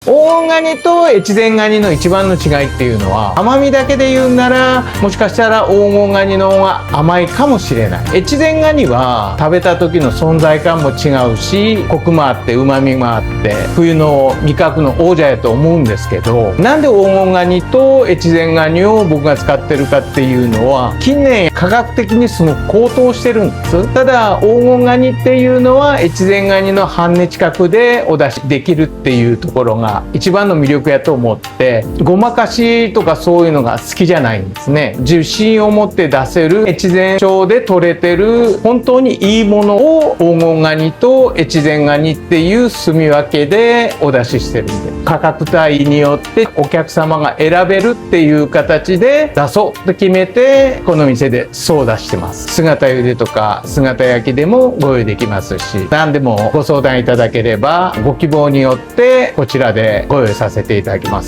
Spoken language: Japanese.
黄金ガニと越前ガニの一番の違いっていうのは、甘みだけで言うならもしかしたら黄金ガニの方が甘いかもしれない。越前ガニは食べた時の存在感も違うし、コクもあって旨みもあって冬の味覚の王者やと思うんですけど、なんで黄金ガニと越前ガニを僕が使ってるかっていうのは、近年科学的にすごく高騰してるんです。ただ黄金ガニっていうのは越前ガニの半値近くでお出しできるっていうところが一番の魅力やと思って、ごまかしとかそういうのが好きじゃないんですね。自信を持って出せる越前町で取れてる本当にいいものを黄金ガニと越前ガニっていう住み分けでお出ししてるんで、価格帯によってお客様が選べるっていう形で出そうと決めて、この店でそう出してます。姿茹でとか姿焼きでもご用意できますし、何でもご相談いただければご希望によってこちらでご用意させていただきます。